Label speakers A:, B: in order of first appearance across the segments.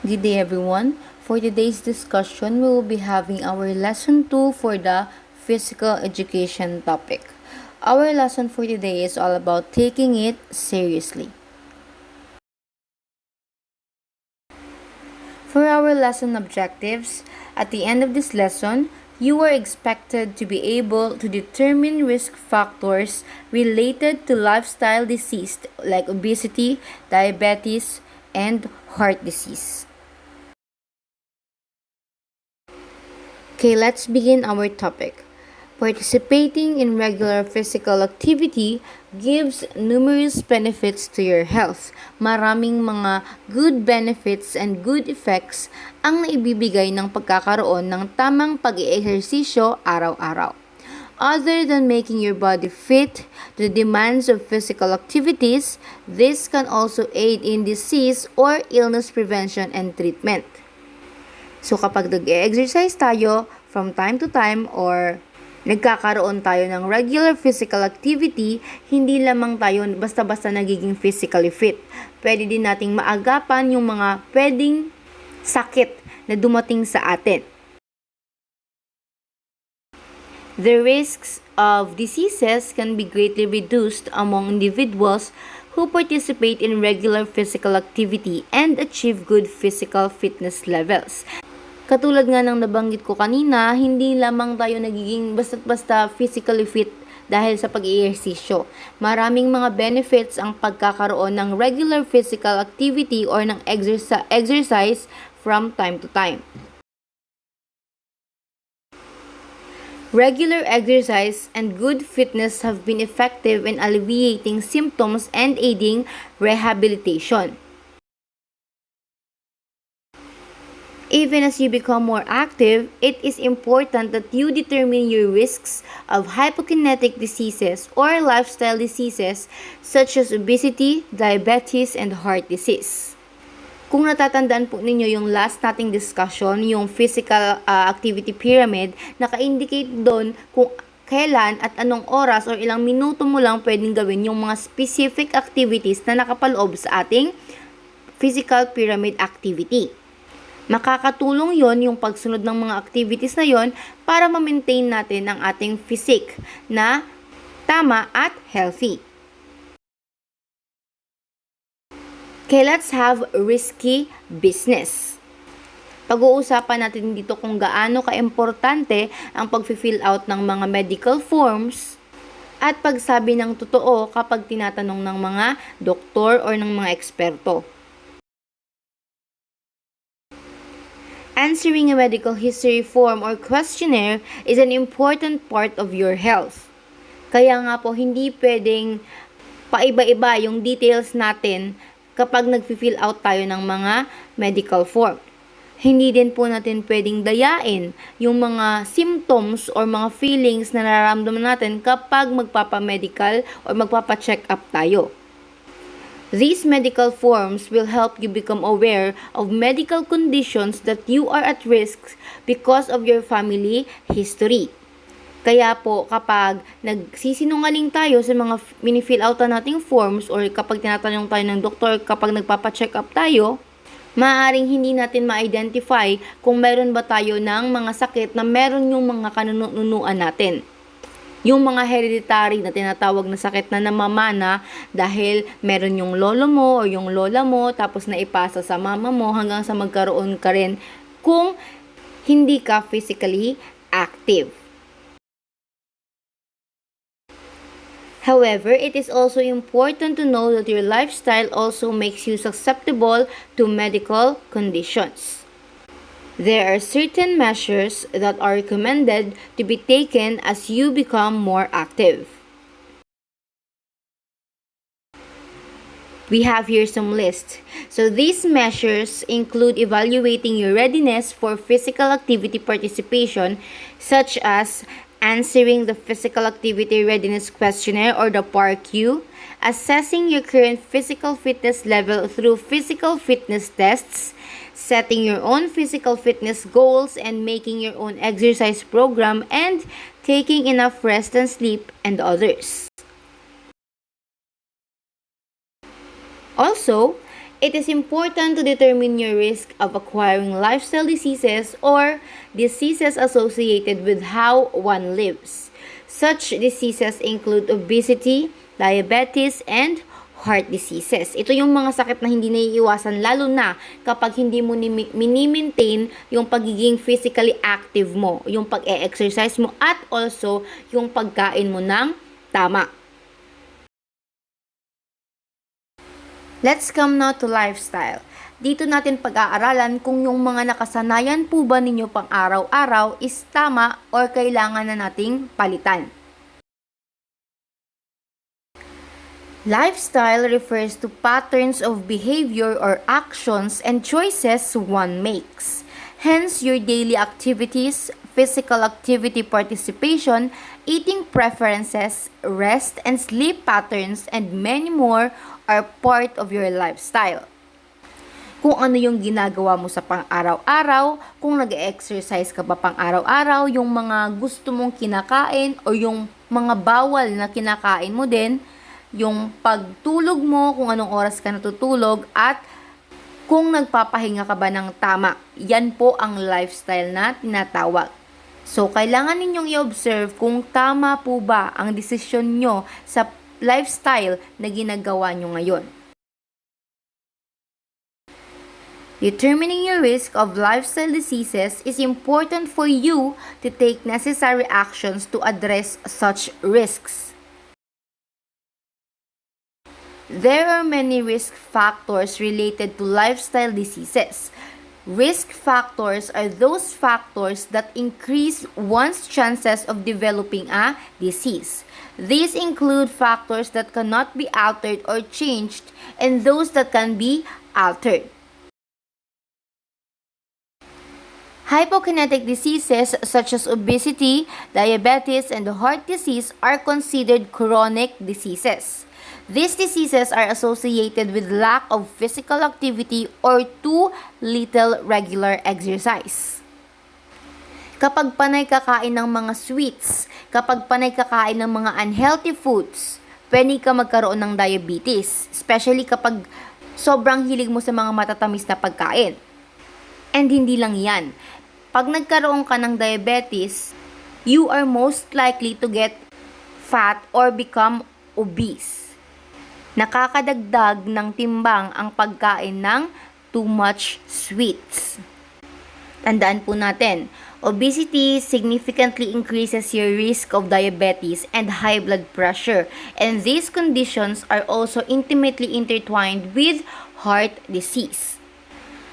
A: Good day everyone. For today's discussion, we will be having our lesson 2 for the physical education topic. Our lesson for today is all about taking it seriously. For our lesson objectives, at the end of this lesson, you are expected to be able to determine risk factors related to lifestyle disease like obesity, diabetes, and heart disease. Okay, let's begin our topic. Participating in regular physical activity gives numerous benefits to your health. Maraming mga good benefits and good effects ang naibibigay ng pagkakaroon ng tamang pag-eehersisyo araw-araw. Other than making your body fit to the demands of physical activities, this can also aid in disease or illness prevention and treatment. So kapag nag-exercise tayo from time to time or nagkakaroon tayo ng regular physical activity, hindi lamang tayo basta-basta nagiging physically fit. Pwede din nating maagapan yung mga pwedeng sakit na dumating sa atin. The risks of diseases can be greatly reduced among individuals who participate in regular physical activity and achieve good physical fitness levels. Katulad nga ng nabanggit ko kanina, hindi lamang tayo nagiging basta-basta physically fit dahil sa pag-iihersisyo. Maraming mga benefits ang pagkakaroon ng regular physical activity or ng exercise from time to time. Regular exercise and good fitness have been effective in alleviating symptoms and aiding rehabilitation. Even as you become more active, it is important that you determine your risks of hypokinetic diseases or lifestyle diseases such as obesity, diabetes, and heart disease. Kung natatandaan po ninyo yung last nating discussion, yung physical activity pyramid, naka-indicate doon kung kailan at anong oras o ilang minuto mo lang pwedeng gawin yung mga specific activities na nakapaloob sa ating physical pyramid activity. Makakatulong yon yung pagsunod ng mga activities na yon para ma-maintain natin ang ating physique na tama at healthy. Okay, let's have risky business. Pag-uusapan natin dito kung gaano ka-importante ang pag-fill out ng mga medical forms at pagsabi ng totoo kapag tinatanong ng mga doktor or ng mga eksperto. Answering a medical history form or questionnaire is an important part of your health. Kaya nga po, hindi pwedeng paiba-iba yung details natin kapag nag-fill out tayo ng mga medical form. Hindi din po natin pwedeng dayain yung mga symptoms or mga feelings na nararamdaman natin kapag magpapa-medical or magpapa-check up tayo. These medical forms will help you become aware of medical conditions that you are at risk because of your family history. Kaya po, kapag nagsisinungaling tayo sa mga mini-fill outan nating forms or kapag tinatanong tayo ng doktor, kapag nagpapa-check up tayo, maaaring hindi natin ma-identify kung meron ba tayo ng mga sakit na meron yung mga kanunuan natin. Yung mga hereditary na tinatawag na sakit na namamana dahil meron yung lolo mo o yung lola mo tapos naipasa sa mama mo hanggang sa magkaroon ka rin kung hindi ka physically active. However, it is also important to know that your lifestyle also makes you susceptible to medical conditions. There are certain measures that are recommended to be taken as you become more active. We have here some lists. So these measures include evaluating your readiness for physical activity participation, such as answering the Physical Activity Readiness Questionnaire or the PARQ, assessing your current physical fitness level through physical fitness tests, setting your own physical fitness goals and making your own exercise program, and taking enough rest and sleep, and others. Also, It is important to determine your risk of acquiring lifestyle diseases or diseases associated with how one lives. Such diseases include obesity, diabetes, and heart diseases. Ito yung mga sakit na hindi naiiwasan lalo na kapag hindi mo mini-maintain yung pagiging physically active mo, yung pag-e-exercise mo at also yung pagkain mo ng tama. Let's come now to lifestyle. Dito natin pag-aaralan kung yung mga nakasanayan po ba ninyo pang araw-araw is tama or kailangan na nating palitan. Lifestyle refers to patterns of behavior or actions and choices one makes. Hence, your daily activities, physical activity participation, eating preferences, rest and sleep patterns, and many more are part of your lifestyle. Kung ano yung ginagawa mo sa pang-araw-araw, kung nag-exercise ka ba pang-araw-araw, yung mga gusto mong kinakain o yung mga bawal na kinakain mo din, yung pagtulog mo, kung anong oras ka natutulog, at kung nagpapahinga ka ba ng tama. Yan po ang lifestyle na tinatawag. So, kailangan ninyong i-observe kung tama po ba ang desisyon nyo sa lifestyle na ginagawa nyo ngayon. Determining your risk of lifestyle diseases is important for you to take necessary actions to address such risks. There are many risk factors related to lifestyle diseases. Risk factors are those factors that increase one's chances of developing a disease. These include factors that cannot be altered or changed and those that can be altered. Hypokinetic diseases such as obesity, diabetes, and heart disease are considered chronic diseases. These diseases are associated with lack of physical activity or too little regular exercise. Kapag panay kakain ng mga sweets, kapag panay kakain ng mga unhealthy foods, pwede ka magkaroon ng diabetes, especially kapag sobrang hilig mo sa mga matatamis na pagkain. And hindi lang yan. Pag nagkaroon ka ng diabetes, you are most likely to get fat or become obese. Nakakadagdag ng timbang ang pagkain ng too much sweets. Tandaan po natin, obesity significantly increases your risk of diabetes and high blood pressure, and these conditions are also intimately intertwined with heart disease.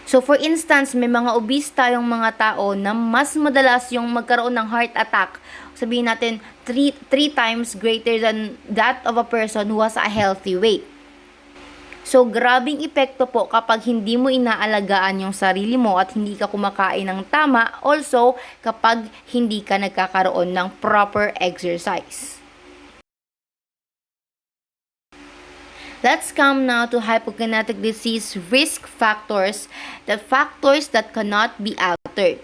A: So for instance, may mga obese tayong mga tao na mas madalas yung magkaroon ng heart attack. Sabihin natin, 3 times greater than that of a person who has a healthy weight. So grabing epekto po kapag hindi mo inaalagaan yung sarili mo at hindi ka kumakain ng tama. Also, kapag hindi ka nagkakaroon ng proper exercise. Let's come now to hypokinetic disease risk factors, the factors that cannot be altered.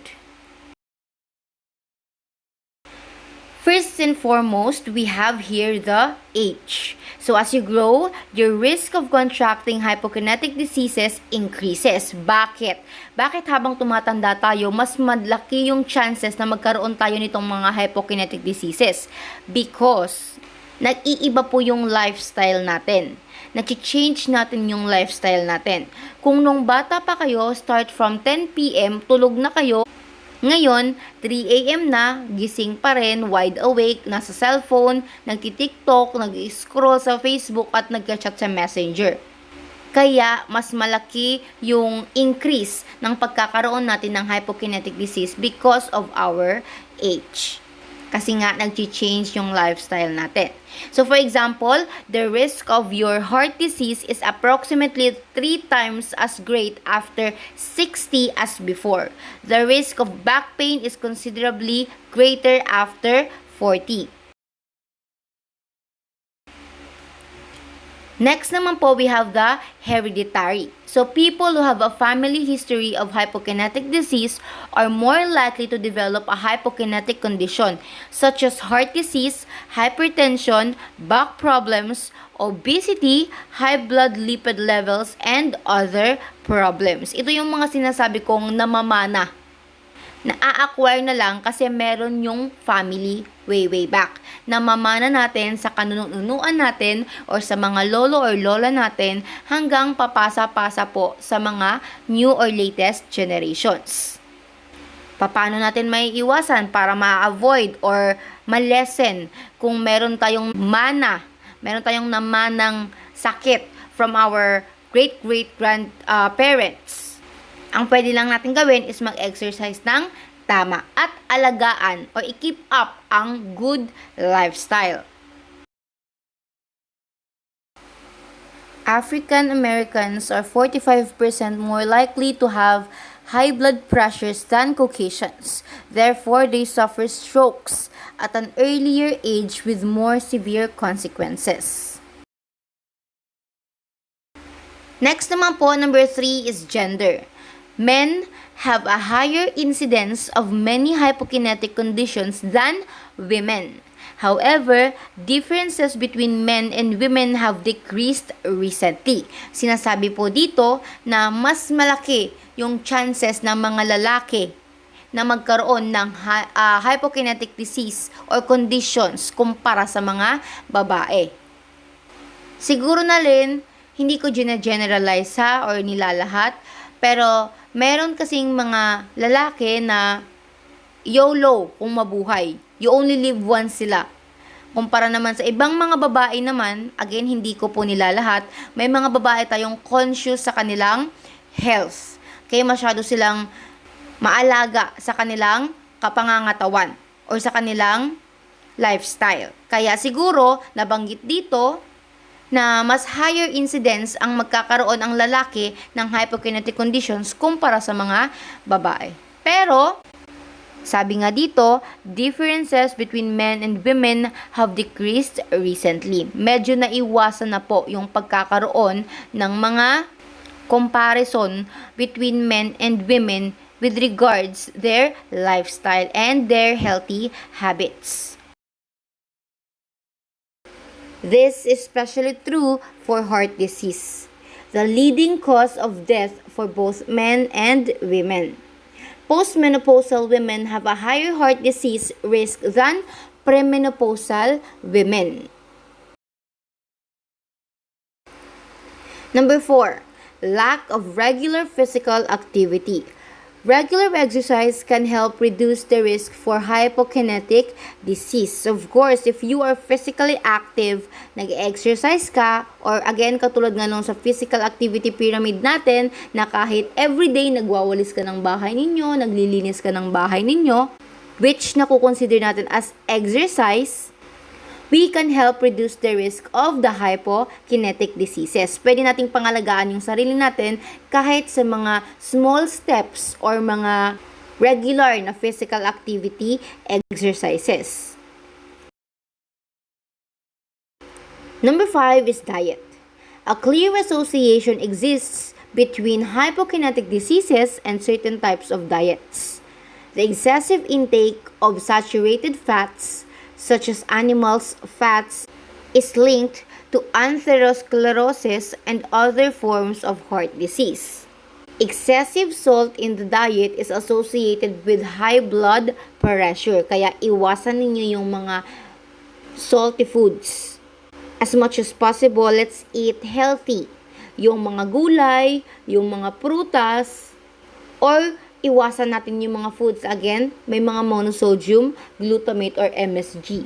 A: First and foremost, we have here the age. So as you grow, your risk of contracting hypokinetic diseases increases. Bakit? Bakit habang tumatanda tayo, mas malaki yung chances na magkaroon tayo nitong mga hypokinetic diseases? Because nag-iiba po yung lifestyle natin. Nag-change natin yung lifestyle natin. Kung nung bata pa kayo, start from 10 p.m., tulog na kayo. Ngayon, 3 a.m. na, gising pa rin, wide awake, nasa cellphone, nagti-TikTok, nag-scroll sa Facebook at nagka-chat sa Messenger. Kaya, mas malaki yung increase ng pagkakaroon natin ng hypokinetic disease because of our age. Kasi nga, nag-change yung lifestyle natin. So, for example, the risk of your heart disease is approximately 3 times as great after 60 as before. The risk of back pain is considerably greater after 40. Next naman po, we have the hereditary. So, people who have a family history of hypokinetic disease are more likely to develop a hypokinetic condition such as heart disease, hypertension, back problems, obesity, high blood lipid levels, and other problems. Ito yung mga sinasabi kong namamana. Na-acquire na lang kasi meron yung family way back. Namamana natin sa kanunuan natin or sa mga lolo or lola natin hanggang papasa-pasa po sa mga new or latest generations. Paano natin may iwasan para ma-avoid or ma-lessen kung meron tayong namanang sakit from our great-great-grandparents? Ang pwede lang natin gawin is mag-exercise ng tama at alagaan o i-keep up ang good lifestyle. African Americans are 45% more likely to have high blood pressures than Caucasians. Therefore, they suffer strokes at an earlier age with more severe consequences. Next naman po, number 3 is gender. Men have a higher incidence of many hypokinetic conditions than women. However, differences between men and women have decreased recently. Sinasabi po dito na mas malaki yung chances ng mga lalaki na magkaroon ng hypokinetic disease or conditions kumpara sa mga babae. Siguro na rin, hindi ko generalize or nilalahat, pero meron kasing mga lalaki na YOLO kung mabuhay. You only live once sila. Kumpara naman sa ibang mga babae naman, again, hindi ko po nilalahat, may mga babae tayong conscious sa kanilang health. Kaya masyado silang maalaga sa kanilang kapangangatawan or sa kanilang lifestyle. Kaya siguro, nabanggit dito, na mas higher incidence ang magkakaroon ang lalaki ng hypokinetic conditions kumpara sa mga babae. Pero, sabi nga dito, differences between men and women have decreased recently. Medyo naiwasan na po yung pagkakaroon ng mga comparison between men and women with regards their lifestyle and their healthy habits. This is especially true for heart disease, the leading cause of death for both men and women. Postmenopausal women have a higher heart disease risk than premenopausal women. Number 4, lack of regular physical activity. Regular exercise can help reduce the risk for hypokinetic disease. Of course, if you are physically active, nag-exercise ka, or again, katulad nga nung sa physical activity pyramid natin, na kahit everyday nagwawalis ka ng bahay ninyo, naglilinis ka ng bahay ninyo, which nakukonsider natin as exercise, we can help reduce the risk of the hypokinetic diseases. Pwede nating pangalagaan yung sarili natin kahit sa mga small steps or mga regular na physical activity exercises. Number 5 is diet. A clear association exists between hypokinetic diseases and certain types of diets. The excessive intake of saturated fats such as animals' fats, is linked to atherosclerosis and other forms of heart disease. Excessive salt in the diet is associated with high blood pressure, kaya iwasan ninyo yung mga salty foods. As much as possible, let's eat healthy. Yung mga gulay, yung mga prutas, or iwasan natin yung mga foods, again, may mga monosodium, glutamate, or MSG.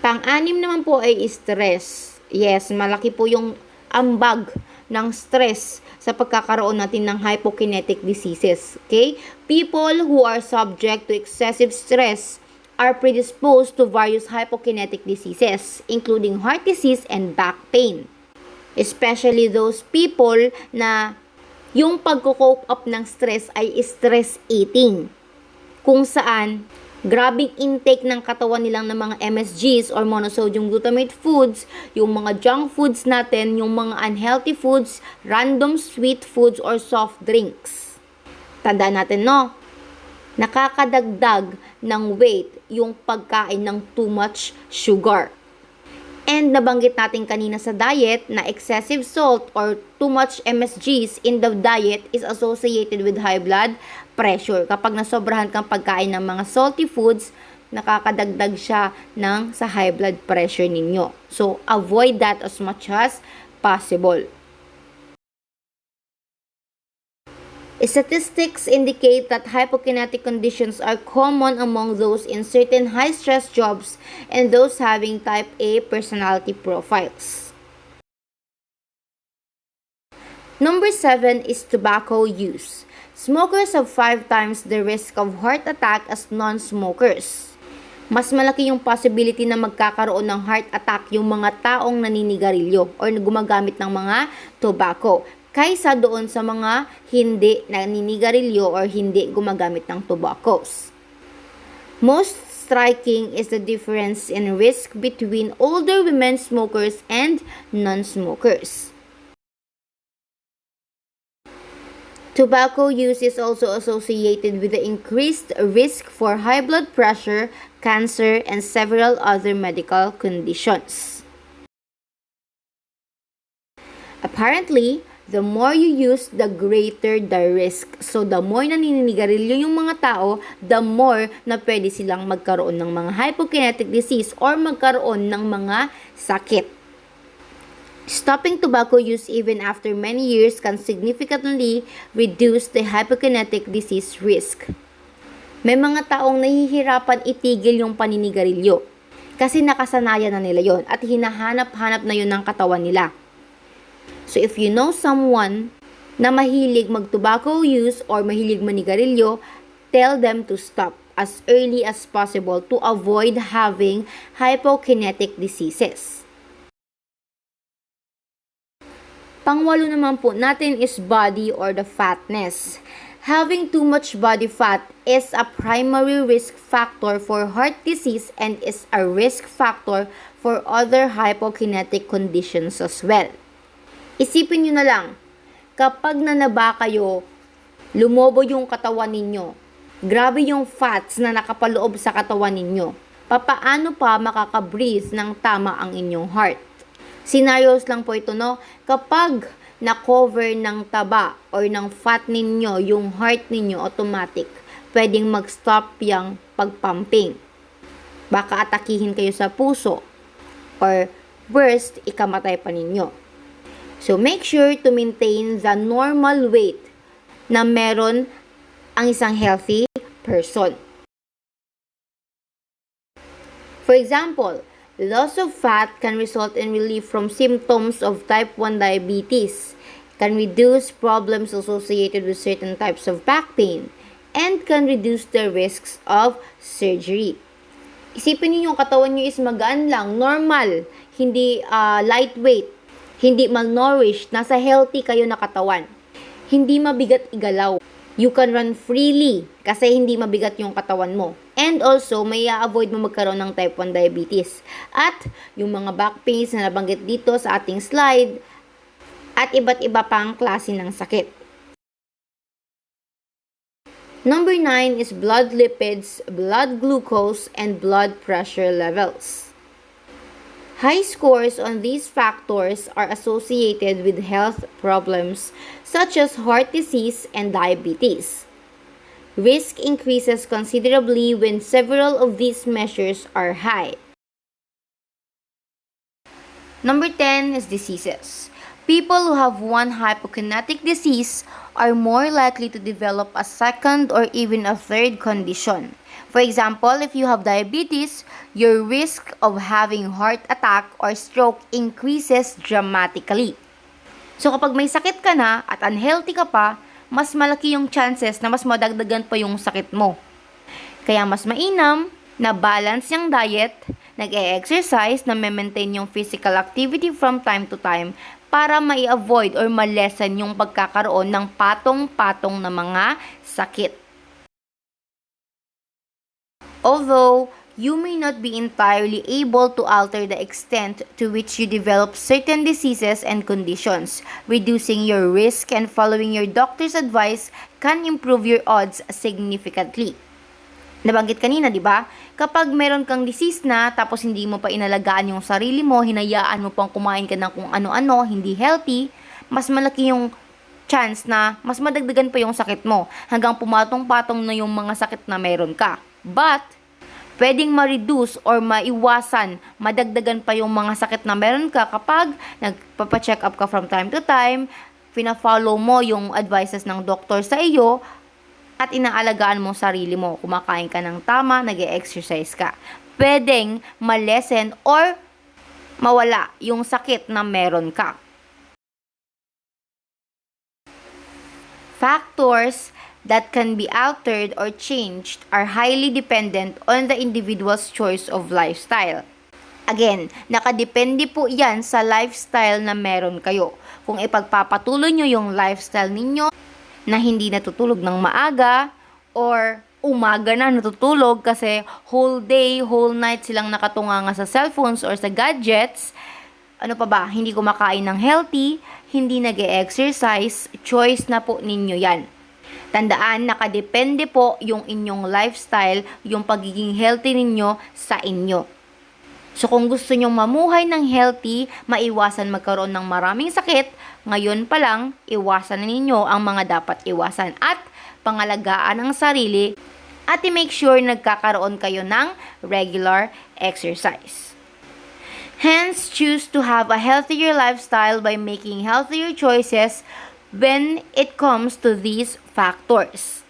A: Pang-anim naman po ay stress. Yes, malaki po yung ambag ng stress sa pagkakaroon natin ng hypokinetic diseases. Okay? People who are subject to excessive stress are predisposed to various hypokinetic diseases, including heart disease and back pain. Especially those people na yung pagko-cope up ng stress ay stress eating. Kung saan, grabing intake ng katawan nilang ng mga MSGs or monosodium glutamate foods, yung mga junk foods natin, yung mga unhealthy foods, random sweet foods or soft drinks. Tandaan natin, no? Nakakadagdag ng weight yung pagkain ng too much sugar. And nabanggit natin kanina sa diet na excessive salt or too much MSGs in the diet is associated with high blood pressure. Kapag nasobrahan kang pagkain ng mga salty foods, nakakadagdag siya sa high blood pressure ninyo. So, avoid that as much as possible. Statistics indicate that hypokinetic conditions are common among those in certain high-stress jobs and those having type A personality profiles. Number 7 is tobacco use. Smokers have 5 times the risk of heart attack as non-smokers. Mas malaki yung possibility na magkakaroon ng heart attack yung mga taong naninigarilyo or gumagamit ng mga tobacco kaysa doon sa mga hindi naninigarilyo or hindi gumagamit ng tobaccos. Most striking is the difference in risk between older women smokers and non-smokers. Tobacco use is also associated with the increased risk for high blood pressure, cancer, and several other medical conditions. Apparently, the more you use, the greater the risk. So, the more na naninigarilyo yung mga tao, the more na pwede silang magkaroon ng mga hypokinetic disease or magkaroon ng mga sakit. Stopping tobacco use even after many years can significantly reduce the hypokinetic disease risk. May mga taong nahihirapan itigil yung paninigarilyo kasi nakasanayan na nila yon at hinahanap-hanap na yun ng katawan nila. So, if you know someone na mahilig mag-tobacco use or mahilig manigarilyo, tell them to stop as early as possible to avoid having hypokinetic diseases. Pangwalo naman po natin is body or the fatness. Having too much body fat is a primary risk factor for heart disease and is a risk factor for other hypokinetic conditions as well. Isipin nyo na lang, kapag nanaba kayo, lumobo yung katawan ninyo, grabe yung fats na nakapaloob sa katawan ninyo, papaano pa makaka-breathe ng tama ang inyong heart? Scenarios lang po ito, no? Kapag na-cover ng taba or ng fat ninyo, yung heart ninyo automatic, pwedeng mag-stop yung pagpumping. Baka atakihin kayo sa puso or worst, ikamatay pa ninyo. So, make sure to maintain the normal weight na meron ang isang healthy person. For example, loss of fat can result in relief from symptoms of type 1 diabetes, can reduce problems associated with certain types of back pain, and can reduce the risks of surgery. Isipin niyo yung katawan niyo is magaan lang, normal, hindi lightweight, hindi malnourished, nasa healthy kayo na katawan. Hindi mabigat igalaw. You can run freely kasi hindi mabigat yung katawan mo. And also, may avoid mo magkaroon ng type 1 diabetes. At yung mga back pains na nabanggit dito sa ating slide at iba't iba pang klase ng sakit. Number 9 is blood lipids, blood glucose, and blood pressure levels. High scores on these factors are associated with health problems such as heart disease and diabetes. Risk increases considerably when several of these measures are high. Number 10 is diseases. People who have one hypokinetic disease are more likely to develop a second or even a third condition. For example, if you have diabetes, your risk of having heart attack or stroke increases dramatically. So kapag may sakit ka na at unhealthy ka pa, mas malaki yung chances na mas madagdagan pa yung sakit mo. Kaya mas mainam na balance yung diet, nag-e-exercise, na maintain yung physical activity from time to time para mai-avoid or ma-lessen yung pagkakaroon ng patong-patong na mga sakit. Although you may not be entirely able to alter the extent to which you develop certain diseases and conditions, reducing your risk and following your doctor's advice can improve your odds significantly. nabanggit kanina, di ba? Kapag meron kang disease na, tapos hindi mo pa inalagaan yung sarili mo, hinayaan mo pang kumain ka ng kung ano-ano, hindi healthy, mas malaki yung chance na mas madagdagan pa yung sakit mo, hanggang pumatong-patong na yung mga sakit na meron ka. But, pwedeng ma-reduce or maiwasan, madagdagan pa yung mga sakit na meron ka kapag nagpapa-check up ka from time to time, pina-follow mo yung advices ng doktor sa iyo, at inaalagaan mo sarili mo. Kumakain ka ng tama, nag-e-exercise ka. Pwedeng ma-lessen or mawala yung sakit na meron ka. Factors that can be altered or changed are highly dependent on the individual's choice of lifestyle. Again, nakadepende po yan sa lifestyle na meron kayo. Kung ipagpapatuloy nyo yung lifestyle ninyo na hindi natutulog ng maaga or umaga na natutulog kasi whole day, whole night silang nakatunganga sa cellphones or sa gadgets, ano pa ba, hindi kumakain ng healthy, hindi nag-e-exercise, choice na po ninyo yan. Tandaan, nakadepende po yung inyong lifestyle, yung pagiging healthy ninyo sa inyo. So kung gusto nyong mamuhay ng healthy, maiwasan magkaroon ng maraming sakit, ngayon pa lang, iwasan na ninyo ang mga dapat iwasan at pangalagaan ang sarili at i-make sure nagkakaroon kayo ng regular exercise. Hence, choose to have a healthier lifestyle by making healthier choices when it comes to these factors.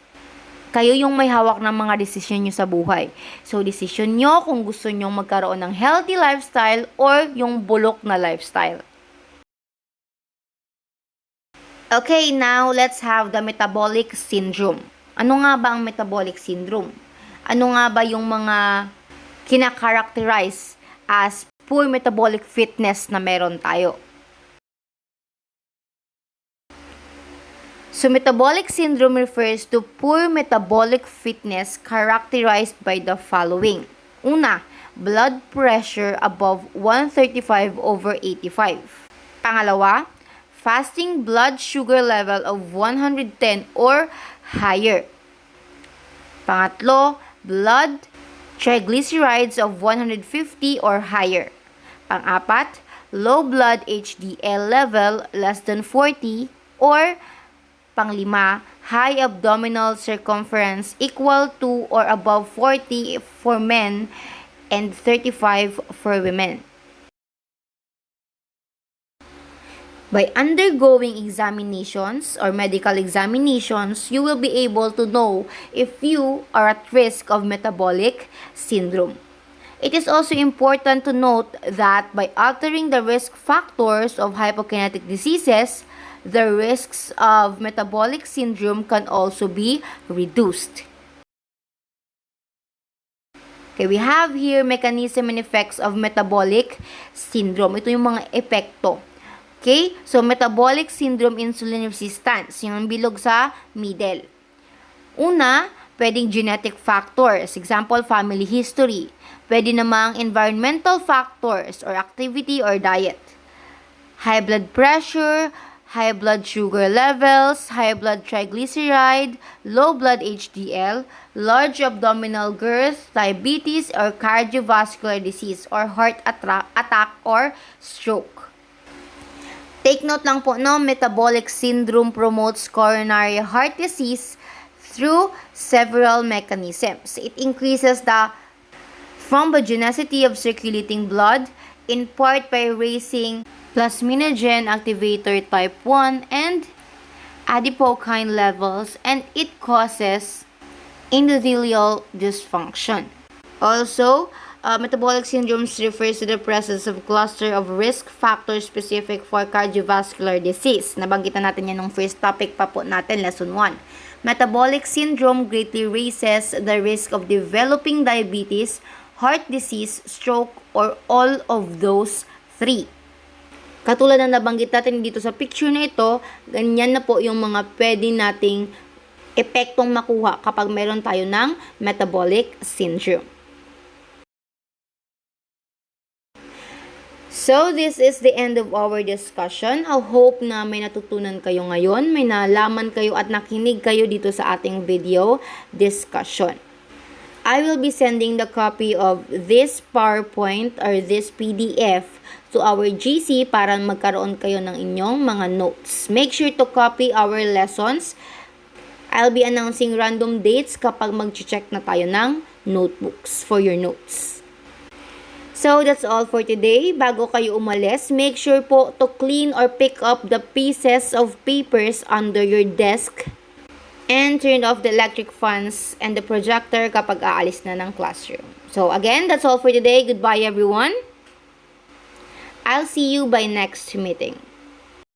A: Kayo yung may hawak ng mga desisyon nyo sa buhay. So, desisyon nyo kung gusto nyo magkaroon ng healthy lifestyle or yung bulok na lifestyle. Okay, now let's have the metabolic syndrome. Ano nga ba ang metabolic syndrome? Ano nga ba yung mga kinakarakterize as poor metabolic fitness na meron tayo? So, metabolic syndrome refers to poor metabolic fitness characterized by the following. Una, blood pressure above 135/85. Pangalawa, fasting blood sugar level of 110 or higher. Pangatlo, blood triglycerides of 150 or higher. Pang-apat, low blood HDL level less than 40 or panglima, high abdominal circumference equal to or above 40 for men and 35 for women. By undergoing examinations or medical examinations, you will be able to know if you are at risk of metabolic syndrome. It is also important to note that by altering the risk factors of hypokinetic diseases, the risks of metabolic syndrome can also be reduced. Okay, we have here mechanism and effects of metabolic syndrome. Ito yung mga epekto. Okay, so metabolic syndrome, insulin resistance, yung bilog sa middle. Una, pwedeng genetic factors, example, family history. Pwede namang environmental factors or activity or diet. High blood pressure, high blood sugar levels, high blood triglyceride, low blood HDL, large abdominal girth, diabetes or cardiovascular disease or heart attack or stroke. Take note lang po, no, metabolic syndrome promotes coronary heart disease through several mechanisms. It increases the thrombogenicity of circulating blood, in part by raising plasminogen activator type 1 and adipokine levels, and it causes endothelial dysfunction. Also, metabolic syndrome refers to the presence of cluster of risk factors specific for cardiovascular disease. Nabanggitan natin yan nung first topic pa po natin, lesson 1. Metabolic syndrome greatly raises the risk of developing diabetes, heart disease, stroke, or all of those three. Katulad na nabanggit natin dito sa picture na ito, ganyan na po yung mga pwede nating epektong makuha kapag meron tayo ng metabolic syndrome. So, this is the end of our discussion. I hope na may natutunan kayo ngayon, may nalaman kayo at nakinig kayo dito sa ating video discussion. I will be sending the copy of this PowerPoint or this PDF to our GC para magkaroon kayo ng inyong mga notes. Make sure to copy our lessons. I'll be announcing random dates kapag mag-check na tayo ng notebooks for your notes. So, that's all for today. Bago kayo umalis, make sure po to clean or pick up the pieces of papers under your desk and turn off the electric fans and the projector kapag aalis na ng classroom. So, again, that's all for today. Goodbye, everyone. I'll see you by next meeting.